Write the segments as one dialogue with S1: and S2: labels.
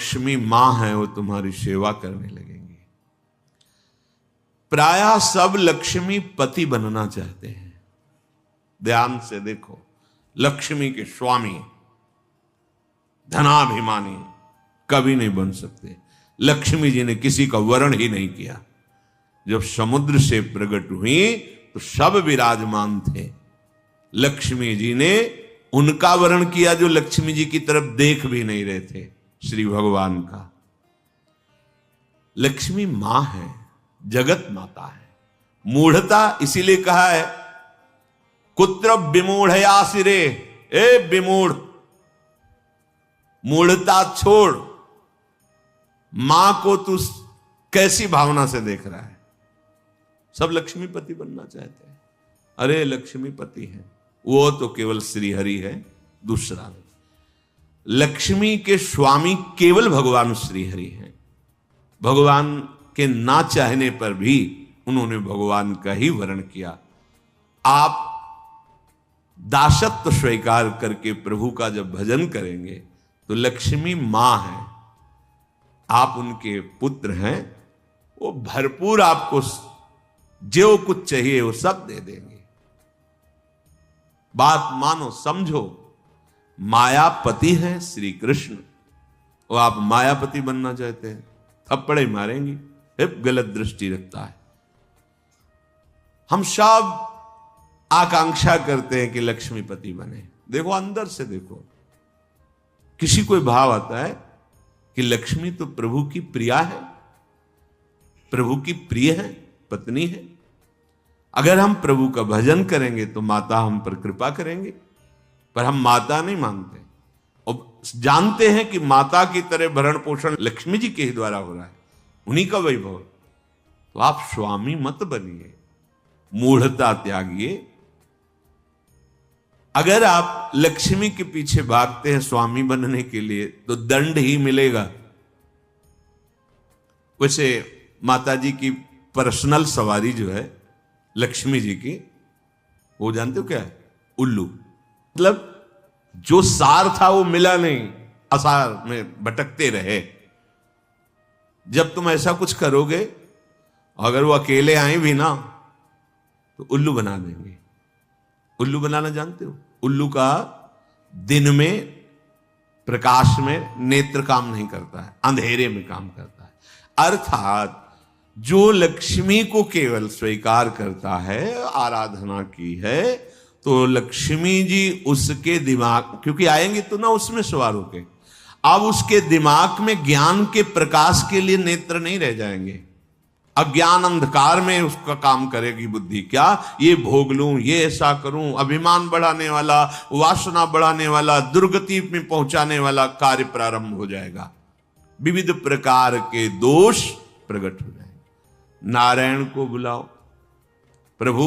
S1: लक्ष्मी मां है वो तुम्हारी सेवा करने लगेंगे। प्रायः सब लक्ष्मी पति बनना चाहते हैं। ध्यान से देखो, लक्ष्मी के स्वामी धनाभिमानी कभी नहीं बन सकते। लक्ष्मी जी ने किसी का वरण ही नहीं किया। जब समुद्र से प्रकट हुई तो सब विराजमान थे। लक्ष्मी जी ने उनका वरण किया जो लक्ष्मी जी की तरफ देख भी नहीं रहे थे, श्री भगवान का। लक्ष्मी मां है, जगत माता है। मूढ़ता इसीलिए कहा है कुत्र विमूढ़या सिरे, ए विमूढ़, मूढ़ता छोड़, मां को तू कैसी भावना से देख रहा है। सब लक्ष्मीपति बनना चाहते हैं। अरे लक्ष्मीपति है वो तो केवल श्री हरि है, दूसरा नहीं। लक्ष्मी के स्वामी केवल भगवान श्री हरि हैं। भगवान के ना चाहने पर भी उन्होंने भगवान का ही वर्ण किया। आप दासत्व स्वीकार करके प्रभु का जब भजन करेंगे तो लक्ष्मी मां है, आप उनके पुत्र हैं, वो भरपूर आपको जो कुछ चाहिए वो सब दे देंगे। बात मानो, समझो। मायापति है श्री कृष्ण, वो आप मायापति बनना चाहते हैं, थप्पड़े मारेंगी। गलत दृष्टि रखता है। हम सब आकांक्षा करते हैं कि लक्ष्मीपति बने। देखो अंदर से देखो, किसी कोई भाव आता है कि लक्ष्मी तो प्रभु की प्रिया है, प्रभु की प्रिय है, पत्नी है। अगर हम प्रभु का भजन करेंगे तो माता हम पर कृपा करेंगे, पर हम माता नहीं मानते और जानते हैं कि माता की तरह भरण पोषण लक्ष्मी जी के ही द्वारा हो रहा है, उन्हीं का वैभव। तो आप स्वामी मत बनिए, मूढ़ता त्यागिए। अगर आप लक्ष्मी के पीछे भागते हैं स्वामी बनने के लिए तो दंड ही मिलेगा। वैसे माता जी की पर्सनल सवारी जो है लक्ष्मी जी की, वो जानते हो क्या है? उल्लू। मतलब जो सार था वो मिला नहीं, असार में भटकते रहे। जब तुम ऐसा कुछ करोगे, अगर वो अकेले आए भी ना तो उल्लू बना देंगे। उल्लू बनाना जानते हो? उल्लू का दिन में प्रकाश में नेत्र काम नहीं करता है, अंधेरे में काम करता है। अर्थात जो लक्ष्मी को केवल स्वीकार करता है, आराधना की है, तो लक्ष्मी जी उसके दिमाग, क्योंकि आएंगे तो ना उसमें सवार होके, अब उसके दिमाग में ज्ञान के प्रकाश के लिए नेत्र नहीं रह जाएंगे। अज्ञान अंधकार में उसका काम करेगी बुद्धि। क्या ये भोग लूं, ये ऐसा करूं, अभिमान बढ़ाने वाला, वासना बढ़ाने वाला, दुर्गति में पहुंचाने वाला कार्य प्रारंभ हो जाएगा। विविध प्रकार के दोष प्रकट हो जाएंगे। नारायण को बुलाओ, प्रभु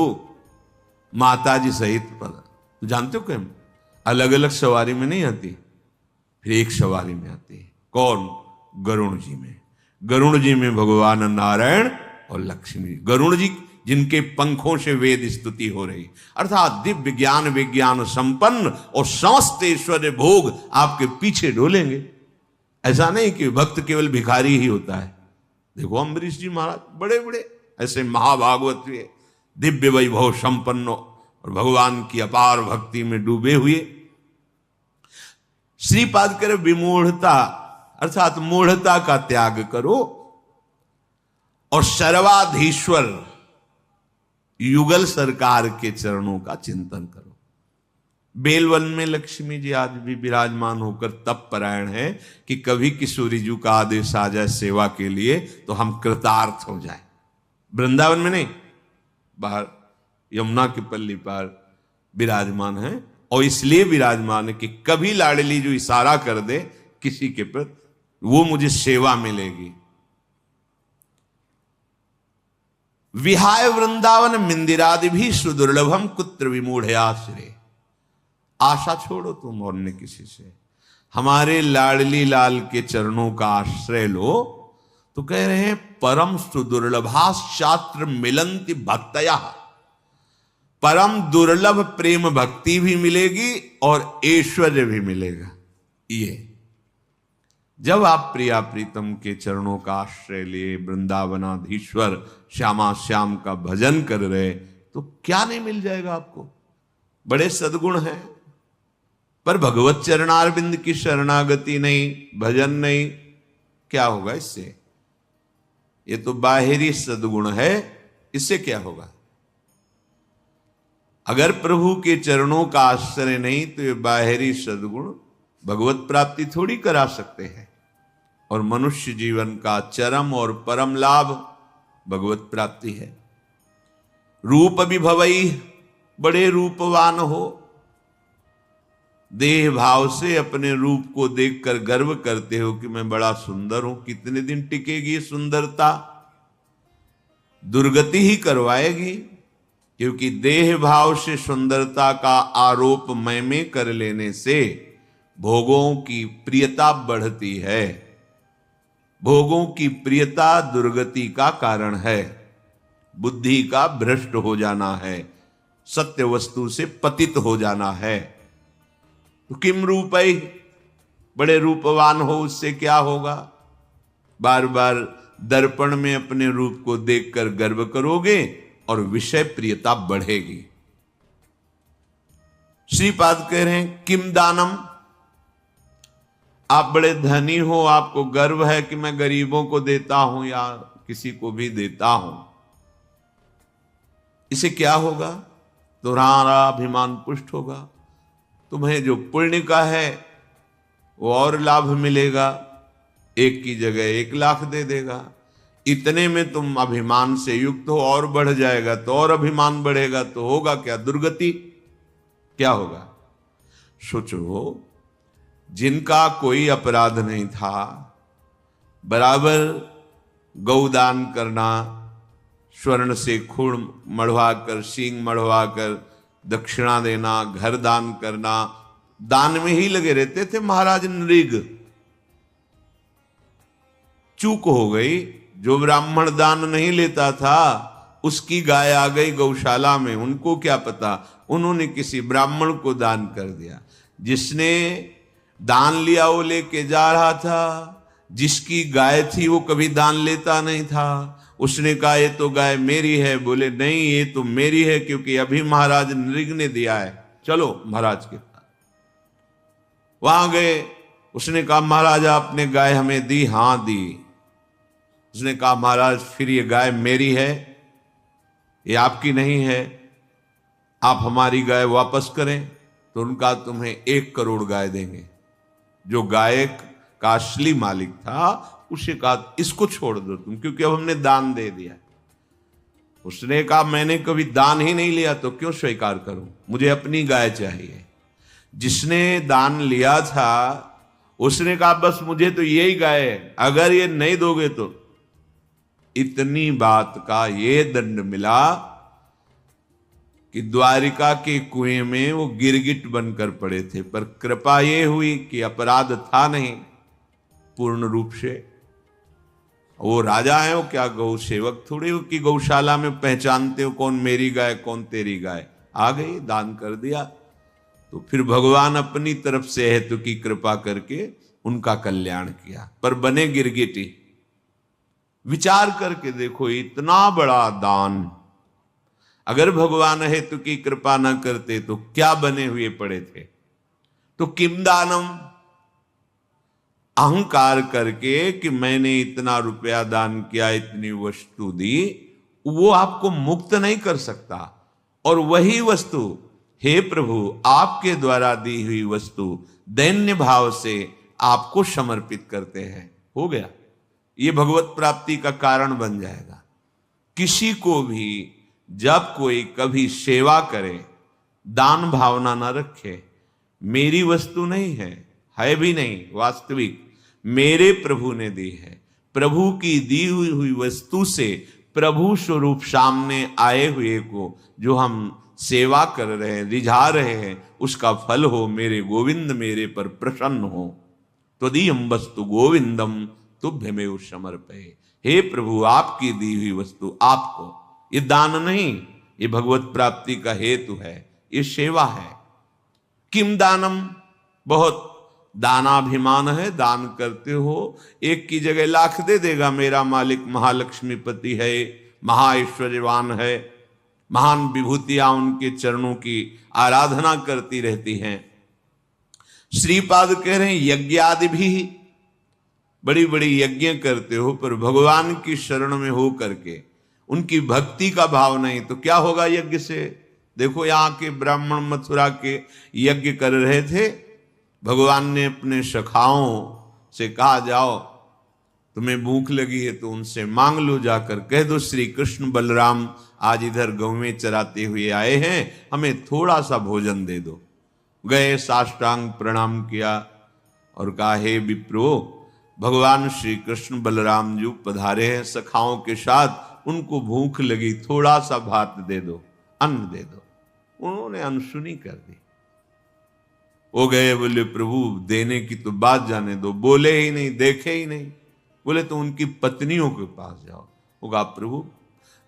S1: माता जी सहित पद। तो जानते हो क्या, अलग अलग सवारी में नहीं आती, फिर एक सवारी में आती है। कौन? गरुण जी में। गरुण जी में भगवान नारायण और लक्ष्मी। गरुण जी जिनके पंखों से वेद स्तुति हो रही, अर्थात दिव्य ज्ञान विज्ञान संपन्न और समस्त ऐश्वर्य भोग आपके पीछे डोलेंगे। ऐसा नहीं कि भक्त केवल भिखारी ही होता है। देखो अम्बरीश जी महाराज बड़े बड़े ऐसे महाभागवत हुए, दिव्य वैभव संपन्न और भगवान की अपार भक्ति में डूबे हुए। श्रीपाद करे विमूढ़ता, अर्थात मूढ़ता का त्याग करो और सर्वाधीश्वर युगल सरकार के चरणों का चिंतन करो। बेलवन में लक्ष्मी जी आज भी विराजमान होकर तप परायण है कि कभी किशोरी जी का आदेश आ जाए सेवा के लिए तो हम कृतार्थ हो जाए। वृंदावन में नहीं, बाहर यमुना की पल्ली पर विराजमान है। और इसलिए विराजमान है कि कभी लाडली जो इशारा कर दे किसी के प्रति, वो मुझे सेवा मिलेगी। विहाय वृंदावन मिंदिरादि भी सुदुर्लभम कुत्र विमूढ़याश्रय। आशा छोड़ो तुम और न किसी से, हमारे लाडली लाल के चरणों का आश्रय लो। तो कह रहे हैं परम सुदुर्लभाश्चात्र मिलंति भक्तया, परम दुर्लभ प्रेम भक्ति भी मिलेगी और ऐश्वर्य भी मिलेगा। ये जब आप प्रिया प्रीतम के चरणों का आश्रय लिए वृंदावनाधीश्वर श्यामा श्याम का भजन कर रहे, तो क्या नहीं मिल जाएगा आपको। बड़े सद्गुण हैं, पर भगवत चरणारविंद की शरणागति नहीं, भजन नहीं, क्या होगा इससे। ये तो बाहरी सद्गुण है, इससे क्या होगा। अगर प्रभु के चरणों का आश्रय नहीं तो ये बाहरी सद्गुण भगवत प्राप्ति थोड़ी करा सकते हैं। और मनुष्य जीवन का चरम और परम लाभ भगवत प्राप्ति है। रूप विभवई, बड़े रूपवान हो, देह भाव से अपने रूप को देखकर गर्व करते हो कि मैं बड़ा सुंदर हूं। कितने दिन टिकेगी सुंदरता, दुर्गति ही करवाएगी। क्योंकि देह भाव से सुंदरता का आरोप मैं में कर लेने से भोगों की प्रियता बढ़ती है। भोगों की प्रियता दुर्गति का कारण है, बुद्धि का भ्रष्ट हो जाना है, सत्य वस्तु से पतित हो जाना है। तो किम रूपई, बड़े रूपवान हो, उससे क्या होगा। बार बार दर्पण में अपने रूप को देखकर गर्व करोगे और विषय प्रियता बढ़ेगी। श्रीपाद कह रहे हैं किम दानम, आप बड़े धनी हो, आपको गर्व है कि मैं गरीबों को देता हूं या किसी को भी देता हूं। इसे क्या होगा, तुम्हारा अभिमान पुष्ट होगा। तुम्हें जो पुण्य का है वो और लाभ मिलेगा, 1 की जगह 1 लाख दे देगा। इतने में तुम अभिमान से युक्त हो, और बढ़ जाएगा तो और अभिमान बढ़ेगा, तो होगा क्या, दुर्गति। क्या होगा, सोचो, जिनका कोई अपराध नहीं था, बराबर गौदान करना, स्वर्ण से खून मढ़वाकर, सींग मढ़वाकर दक्षिणा देना, घर दान करना, दान में ही लगे रहते थे महाराज नृग। चूक हो गई, जो ब्राह्मण दान नहीं लेता था उसकी गाय आ गई गौशाला में, उनको क्या पता, उन्होंने किसी ब्राह्मण को दान कर दिया। जिसने दान लिया वो लेके जा रहा था, जिसकी गाय थी वो कभी दान लेता नहीं था। उसने कहा ये तो गाय मेरी है, बोले नहीं ये तो मेरी है क्योंकि अभी महाराज नृग ने दिया है, चलो महाराज के पास। वहां गए, उसने कहा महाराज आपने गाय हमें दी, हां दी। उसने कहा महाराज फिर ये गाय मेरी है, ये आपकी नहीं है, आप हमारी गाय वापस करें तो उनका तुम्हें 1 करोड़ गाय देंगे। जो गाय का असली मालिक था उसे कहा इसको छोड़ दो तुम, क्योंकि अब हमने दान दे दिया। उसने कहा मैंने कभी दान ही नहीं लिया तो क्यों स्वीकार करूं, मुझे अपनी गाय चाहिए। जिसने दान लिया था उसने कहा बस मुझे तो यही गाय है, अगर ये नहीं दोगे तो। इतनी बात का ये दंड मिला कि द्वारिका के कुएं में वो गिरगिट बनकर पड़े थे। पर कृपा ये हुई कि अपराध था नहीं पूर्ण रूप से। वो राजा है, वो क्या गौ सेवक थोड़ी हो कि गौशाला में पहचानते हो कौन मेरी गाय कौन तेरी गाय। आ गई, दान कर दिया। तो फिर भगवान अपनी तरफ से हेतु की कृपा करके उनका कल्याण किया, पर बने गिरगिटी। विचार करके देखो, इतना बड़ा दान, अगर भगवान हेतु की कृपा न करते तो क्या बने हुए पड़े थे। तो किम दानम, अहंकार करके कि मैंने इतना रुपया दान किया, इतनी वस्तु दी, वो आपको मुक्त नहीं कर सकता। और वही वस्तु, हे प्रभु आपके द्वारा दी हुई वस्तु दैन्य भाव से आपको समर्पित करते हैं, हो गया, ये भगवत प्राप्ति का कारण बन जाएगा। किसी को भी जब कोई कभी सेवा करे, दान भावना न रखे, मेरी वस्तु नहीं है भी नहीं, वास्तविक मेरे प्रभु ने दी है। प्रभु की दी हुई वस्तु से प्रभु स्वरूप सामने आए हुए को जो हम सेवा कर रहे हैं, रिझा रहे हैं, उसका फल हो मेरे गोविंद मेरे पर प्रसन्न हो। त्वदीयं वस्तु गोविंदम तुभ्यमेव समर्पये। हे प्रभु आपकी दी हुई वस्तु आपको, ये दान नहीं, ये भगवत प्राप्ति का हेतु है, ये सेवा है। किम दानम, बहुत दानाभिमान है, दान करते हो, एक की जगह लाख दे देगा। मेरा मालिक महालक्ष्मीपति है, महाऐश्वर्यवान है, महान विभूतियां उनके चरणों की आराधना करती रहती हैं। श्रीपाद कह रहे हैं यज्ञ आदि भी, बड़ी बड़ी यज्ञ करते हो पर भगवान की शरण में हो करके उनकी भक्ति का भाव नहीं, तो क्या होगा यज्ञ से? देखो यहां के ब्राह्मण मथुरा के यज्ञ कर रहे थे, भगवान ने अपने सखाओं से कहा जाओ तुम्हें भूख लगी है तो उनसे मांग लो, जाकर कह दो श्री कृष्ण बलराम आज इधर गौवें चराते हुए आए हैं, हमें थोड़ा सा भोजन दे दो। गए, साष्टांग प्रणाम किया और कहा हे विप्रो, भगवान श्री कृष्ण बलराम जी पधारे हैं सखाओं के साथ, उनको भूख लगी, थोड़ा सा भात दे दो, अन्न दे दो। उन्होंने अनसुनी कर दी। वो गए, बोले प्रभु देने की तो बात जाने दो, बोले ही नहीं, देखे ही नहीं। बोले तो उनकी पत्नियों के पास जाओ। वो कहा प्रभु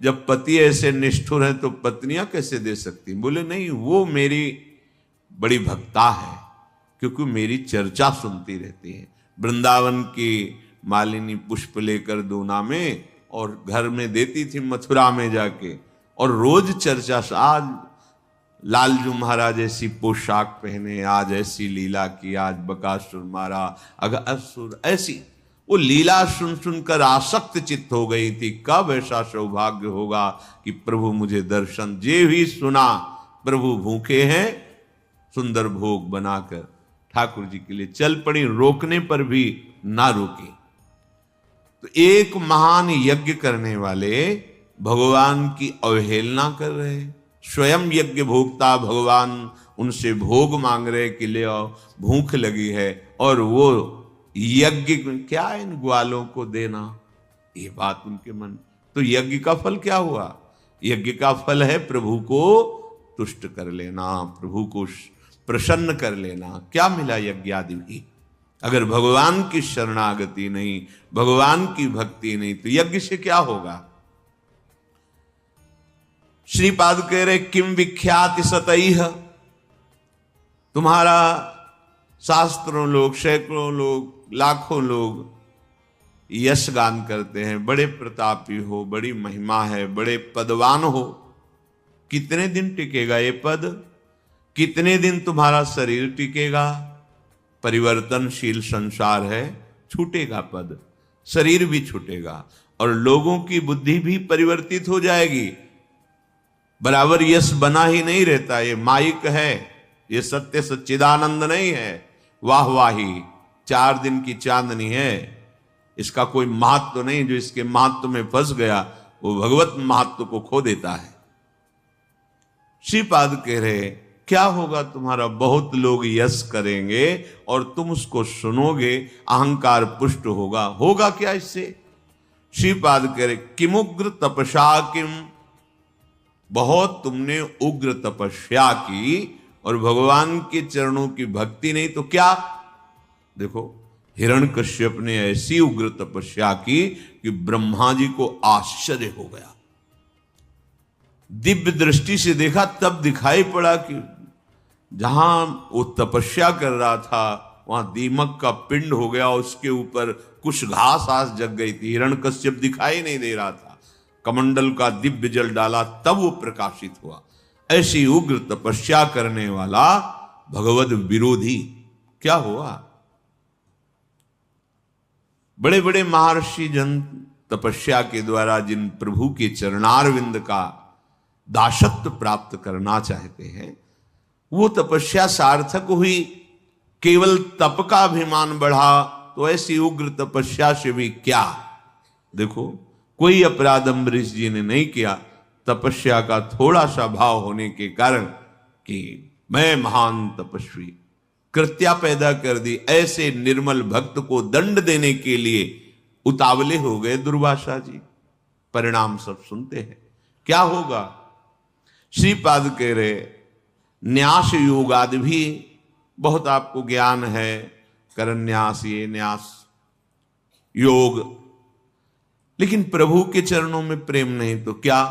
S1: जब पति ऐसे निष्ठुर हैं तो पत्नियां कैसे दे सकती? बोले नहीं, वो मेरी बड़ी भक्ता है, क्योंकि मेरी चर्चा सुनती रहती है। वृंदावन की मालिनी पुष्प लेकर दूना में और घर में देती थी मथुरा में जाके, और रोज चर्चा। आज लालजू महाराज ऐसी पोशाक पहने, आज ऐसी लीला की, आज बकासुर मारा, अघासुर, ऐसी वो लीला सुन सुनकर आसक्त चित्त हो गई थी। कब ऐसा सौभाग्य होगा कि प्रभु मुझे दर्शन, जे भी सुना प्रभु भूखे हैं, सुंदर भोग बनाकर ठाकुर जी के लिए चल पड़ी, रोकने पर भी ना रुकी। तो एक महान यज्ञ करने वाले भगवान की अवहेलना कर रहे, स्वयं यज्ञ भोक्ता भगवान उनसे भोग मांग रहे कि ले आओ, भूख लगी है, और वो यज्ञ क्या इन ग्वालों को देना, ये बात उनके मन। तो यज्ञ का फल क्या हुआ? यज्ञ का फल है प्रभु को तुष्ट कर लेना, प्रभु को प्रसन्न कर लेना। क्या मिला यज्ञ आदि भी? अगर भगवान की शरणागति नहीं, भगवान की भक्ति नहीं, तो यज्ञ से क्या होगा? श्रीपाद कह रहे किम विख्याति सतैह, तुम्हारा शास्त्रों लोग, सैकड़ों लोग, लाखों लोग यश गान करते हैं, बड़े प्रतापी हो, बड़ी महिमा है, बड़े पदवान हो। कितने दिन टिकेगा ये पद? कितने दिन तुम्हारा शरीर टिकेगा? परिवर्तनशील संसार है, छूटेगा पद, शरीर भी छूटेगा और लोगों की बुद्धि भी परिवर्तित हो जाएगी। बराबर यश बना ही नहीं रहता, ये माइक है, ये सत्य सच्चिदानंद नहीं है, वाहवाही 4 दिन की चांदनी है, इसका कोई महत्व नहीं। जो इसके महत्व में फंस गया वो भगवत महत्व को खो देता है। श्रीपाद कह रहे क्या होगा तुम्हारा? बहुत लोग यश करेंगे और तुम उसको सुनोगे, अहंकार पुष्ट होगा। होगा क्या इससे? श्रीपाद कह रहे किमुग्र तपस्या किम, बहुत तुमने उग्र तपस्या की और भगवान के चरणों की भक्ति नहीं, तो क्या? देखो हिरण्यकश्यप ने ऐसी उग्र तपस्या की कि ब्रह्मा जी को आश्चर्य हो गया। दिव्य दृष्टि से देखा तब दिखाई पड़ा कि जहां वो तपस्या कर रहा था वहां दीमक का पिंड हो गया, उसके ऊपर कुछ घास आस जग गई थी। हिरण्यकश्यप दिखाई नहीं दे रहा था, कमंडल का दिव्य जल डाला तब वो प्रकाशित हुआ। ऐसी उग्र तपस्या करने वाला भगवद विरोधी क्या हुआ? बड़े बड़े महर्षि जन तपस्या के द्वारा जिन प्रभु के चरणारविंद का दासत्व प्राप्त करना चाहते हैं, वो तपस्या सार्थक हुई। केवल तप का अभिमान बढ़ा तो ऐसी उग्र तपस्या से भी क्या? देखो कोई अपराध अम्बरीश जी ने नहीं किया, तपस्या का थोड़ा सा भाव होने के कारण कि मैं महान तपस्वी, कृत्या पैदा कर दी। ऐसे निर्मल भक्त को दंड देने के लिए उतावले हो गए दुर्वासा जी। परिणाम सब सुनते हैं, क्या होगा? श्रीपाद कह रहे न्यास योग आदि भी बहुत आपको ज्ञान है, करन्यास, ये न्यास योग, लेकिन प्रभु के चरणों में प्रेम नहीं तो क्या?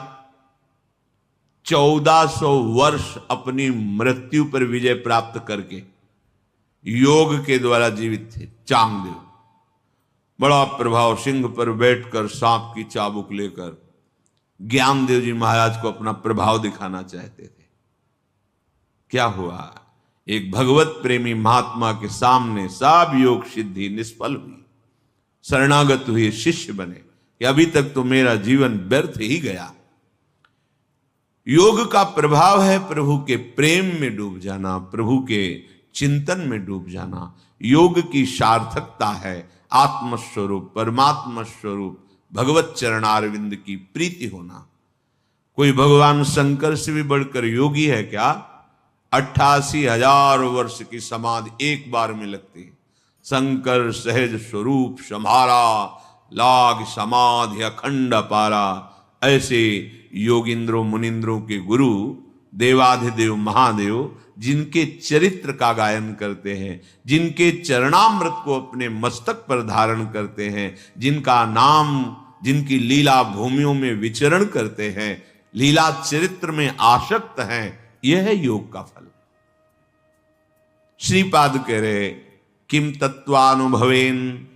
S1: 1400 वर्ष अपनी मृत्यु पर विजय प्राप्त करके योग के द्वारा जीवित थे। चांगदेव बड़ा प्रभाव, सिंह पर बैठकर सांप की चाबुक लेकर ज्ञानदेव जी महाराज को अपना प्रभाव दिखाना चाहते थे। क्या हुआ, एक भगवत प्रेमी महात्मा के सामने सब योग सिद्धि निष्फल हुई। शरणागत हुए, शिष्य बने कि अभी तक तो मेरा जीवन व्यर्थ ही गया। योग का प्रभाव है प्रभु के प्रेम में डूब जाना, प्रभु के चिंतन में डूब जाना। योग की सार्थकता है आत्मस्वरूप, परमात्मा स्वरूप भगवत चरणारविंद की प्रीति होना। कोई भगवान शंकर से भी बढ़कर योगी है क्या? 88,000 वर्ष की समाधि एक बार में लगती है। शंकर सहज स्वरूप समारा, लाग समाधि अखंड पारा। ऐसे योगिंद्रों मुनिंद्रों के गुरु देवाधिदेव महादेव जिनके चरित्र का गायन करते हैं, जिनके चरणामृत को अपने मस्तक पर धारण करते हैं, जिनका नाम, जिनकी लीला भूमियों में विचरण करते हैं, लीला चरित्र में आसक्त हैं, यह है योग का फल। श्रीपाद कह रहे किम तत्वानुभवेन,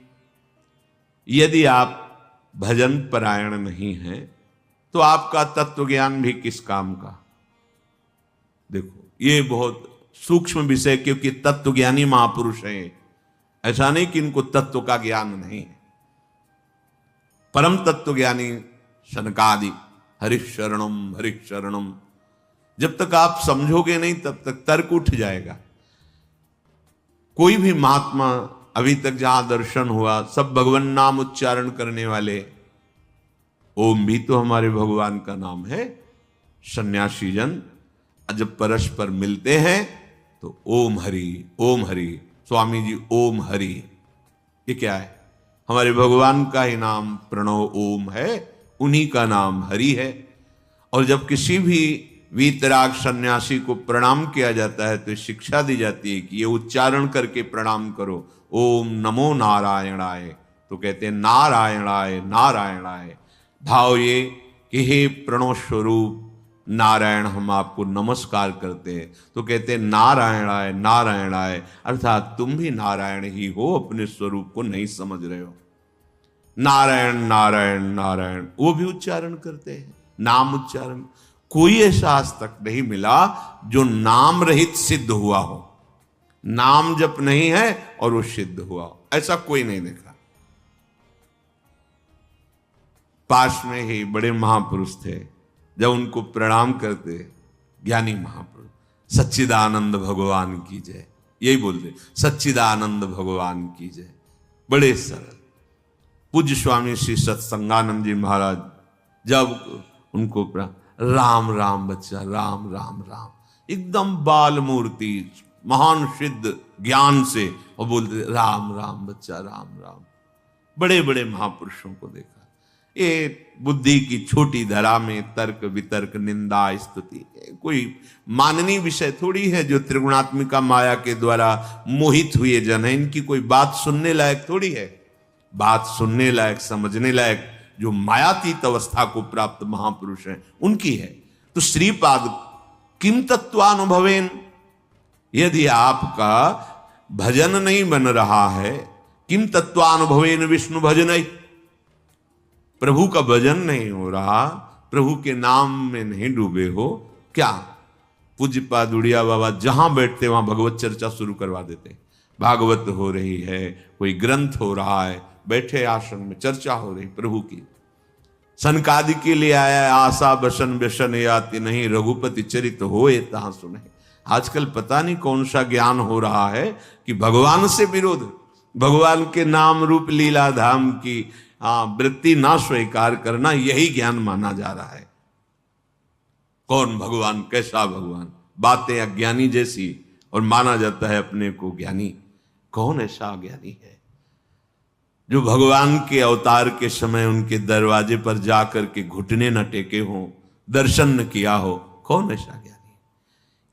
S1: यदि आप भजन परायण नहीं हैं तो आपका तत्व ज्ञान भी किस काम का। देखो ये बहुत सूक्ष्म विषय, क्योंकि तत्व ज्ञानी महापुरुष हैं, ऐसा नहीं कि इनको तत्व का ज्ञान नहीं है। परम तत्व ज्ञानी शनकादि हरिशरणम हरिशरणम, जब तक आप समझोगे नहीं तब तक तर्क उठ जाएगा। कोई भी महात्मा अभी तक जहां दर्शन हुआ सब भगवान नाम उच्चारण करने वाले। ओम भी तो हमारे भगवान का नाम है। सन्यासी जन जब परस्पर मिलते हैं तो ओम हरि ओम हरि, स्वामी जी ओम हरि, ये क्या है? हमारे भगवान का ही नाम प्रणव ओम है, उन्हीं का नाम हरि है। और जब किसी भी वीतराग सन्यासी को प्रणाम किया जाता है तो शिक्षा दी जाती है कि ये उच्चारण करके प्रणाम करो, ओम नमो नारायणाय। तो कहते हैं नारायणाय नारायणाय, भाव ये कि हे प्रणव स्वरूप नारायण हम आपको नमस्कार करते हैं। तो कहते हैं नारायणाय नारायणाय, अर्थात तुम भी नारायण ही हो, अपने स्वरूप को नहीं समझ रहे हो। नारायण नारायण नारायण, वो भी उच्चारण करते हैं, नाम उच्चारण। कोई ऐसा आज तक नहीं मिला जो नाम रहित सिद्ध हुआ हो, नाम जप नहीं है और वो सिद्ध हुआ हो, ऐसा कोई नहीं देखा। पास में ही बड़े महापुरुष थे, जब उनको प्रणाम करते ज्ञानी महापुरुष सच्चिदानंद भगवान की जय, यही बोलते सच्चिदानंद भगवान की जय। बड़े सरल पूज्य स्वामी श्री सत्संगानंद जी महाराज जब उनको राम राम बच्चा, राम राम राम, एकदम बाल मूर्ति महान सिद्ध ज्ञान से, और बोलते राम राम बच्चा राम राम। बड़े बड़े महापुरुषों को देखा। ये बुद्धि की छोटी धरा में तर्क वितर्क निंदा स्तुति कोई माननीय विषय थोड़ी है। जो त्रिगुणात्मिका माया के द्वारा मोहित हुए जन है, इनकी कोई बात सुनने लायक थोड़ी है। बात सुनने लायक, समझने लायक जो मायातीत अवस्था को प्राप्त महापुरुष हैं उनकी है। तो श्रीपाद किम तत्वानुभवेन, यदि आपका भजन नहीं बन रहा है, किम तत्वानुभवेन विष्णु भजन, प्रभु का भजन नहीं हो रहा, प्रभु के नाम में नहीं डूबे हो, क्या? पूज्यपाद उड़िया बाबा जहां बैठते वहां भगवत चर्चा शुरू करवा देते। भागवत हो रही है, कोई ग्रंथ हो रहा है, बैठे आश्रम में चर्चा हो रही प्रभु की। सनकादि के लिए आया आशा बसन व्यसन याति नहीं, रघुपति चरित होए तहां सुने। आजकल पता नहीं कौन सा ज्ञान हो रहा है कि भगवान से विरोध, भगवान के नाम रूप लीला धाम की वृत्ति ना स्वीकार करना, यही ज्ञान माना जा रहा है। कौन भगवान, कैसा भगवान, बातें अज्ञानी जैसी, और माना जाता है अपने को ज्ञानी। कौन ऐसा ज्ञानी है जो भगवान के अवतार के समय उनके दरवाजे पर जाकर के घुटने न टेके हों, दर्शन न किया हो? कौन ऐसा ज्ञानी?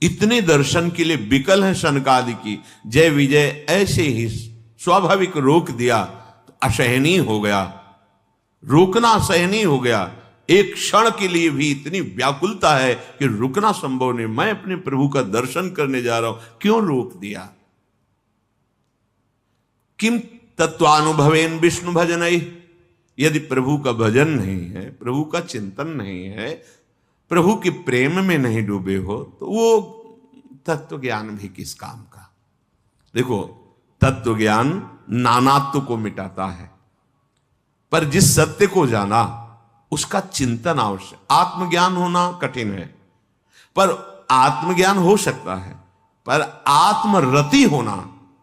S1: इतने दर्शन के लिए विकल है सनकादि की। जय विजय ऐसे ही स्वाभाविक रोक दिया तो असहनीय हो गया, रोकना असहनीय हो गया। एक क्षण के लिए भी इतनी व्याकुलता है कि रुकना संभव नहीं। मैं अपने प्रभु का दर्शन करने जा रहा हूं, क्यों रोक दिया? किम तत्वानुभवेन विष्णु भजनई, यदि प्रभु का भजन नहीं है, प्रभु का चिंतन नहीं है, प्रभु के प्रेम में नहीं डूबे हो, तो वो तत्व ज्ञान भी किस काम का। देखो, तत्व ज्ञान नानात्व को मिटाता है, पर जिस सत्य को जाना उसका चिंतन आवश्यक। आत्मज्ञान होना कठिन है, पर आत्मज्ञान हो सकता है, पर आत्मरति होना,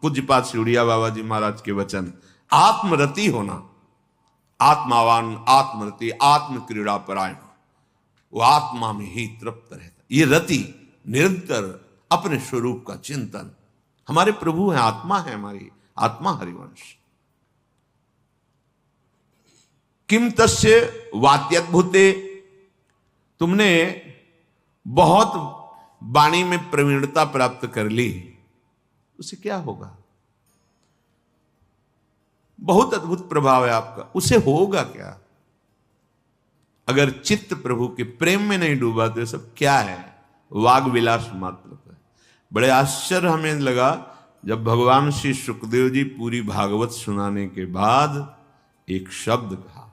S1: पूज्यपाद सिउड़िया बाबा जी महाराज के वचन, आत्मरति होना, आत्मावान आत्मरति आत्म क्रीड़ा परायण, वो आत्मा में ही तृप्त रहता। ये रति निरंतर अपने स्वरूप का चिंतन। हमारे प्रभु है, आत्मा है, हमारी आत्मा हरिवंश। किम तस्य वात्यद्भुते, तुमने बहुत वाणी में प्रवीणता प्राप्त कर ली, उसे क्या होगा? बहुत अद्भुत प्रभाव है आपका, उसे होगा क्या? अगर चित्त प्रभु के प्रेम में नहीं डूबा तो ये सब क्या है? वाग विलास मात्र। बड़े आश्चर्य हमें लगा जब भगवान श्री सुखदेव जी पूरी भागवत सुनाने के बाद एक शब्द कहा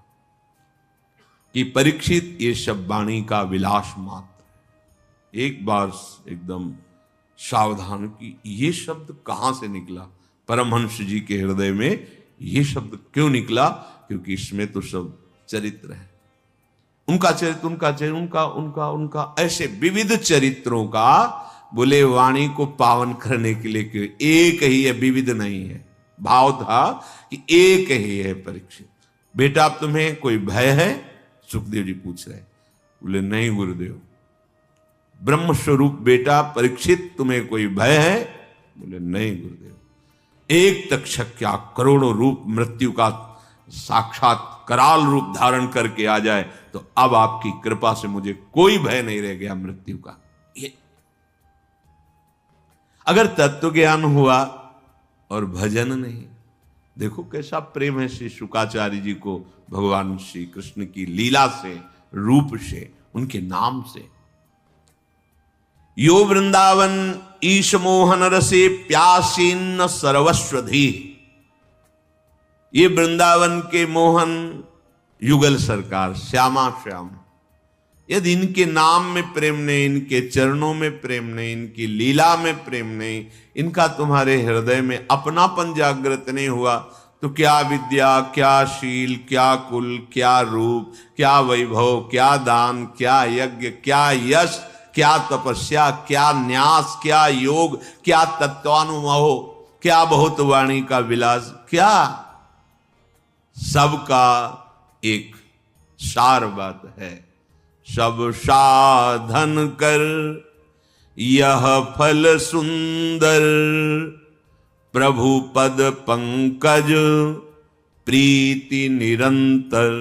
S1: कि परीक्षित, ये सब वाणी का विलास मात्र। एक बार एकदम सावधान की, ये शब्द कहां से निकला? परमहंस जी के हृदय में ये शब्द क्यों निकला? क्योंकि इसमें तो सब चरित्र है, उनका चरित्र, उनका चरित्र, उनका उनका उनका ऐसे विविध चरित्रों का। बोले वाणी को पावन करने के लिए क्यों? एक ही है, विविध नहीं है। भाव था कि एक ही है। परीक्षित, बेटा अब तुम्हें कोई भय है? सुखदेव जी पूछ रहे। बोले नहीं गुरुदेव। ब्रह्म स्वरूप बेटा परीक्षित, तुम्हें कोई भय है? बोले नहीं गुरुदेव। एक तक्षक क्या करोड़ों रूप मृत्यु का साक्षात कराल रूप धारण करके आ जाए तो अब आपकी कृपा से मुझे कोई भय नहीं रह गया मृत्यु का। ये अगर तत्व ज्ञान हुआ और भजन नहीं, देखो कैसा प्रेम है श्री शुकाचार्य जी को भगवान श्री कृष्ण की लीला से, रूप से, उनके नाम से। यो वृंदावन ईश मोहन रसे प्यासीन सर्वस्वधी, ये वृंदावन के मोहन युगल सरकार श्यामा श्याम, यदि इनके नाम में प्रेम नहीं, इनके चरणों में प्रेम नहीं, इनकी लीला में प्रेम नहीं, इनका तुम्हारे हृदय में अपनापन जागृत नहीं हुआ तो क्या विद्या, क्या शील, क्या कुल, क्या रूप, क्या वैभव, क्या दान, क्या यज्ञ, क्या यश, क्या तपस्या, क्या न्यास, क्या योग, क्या तत्वानुभव, क्या बहुत वाणी का विलास, क्या? सबका एक सार बात है, सब साधन कर यह फल सुंदर, प्रभु पद पंकज प्रीति निरंतर।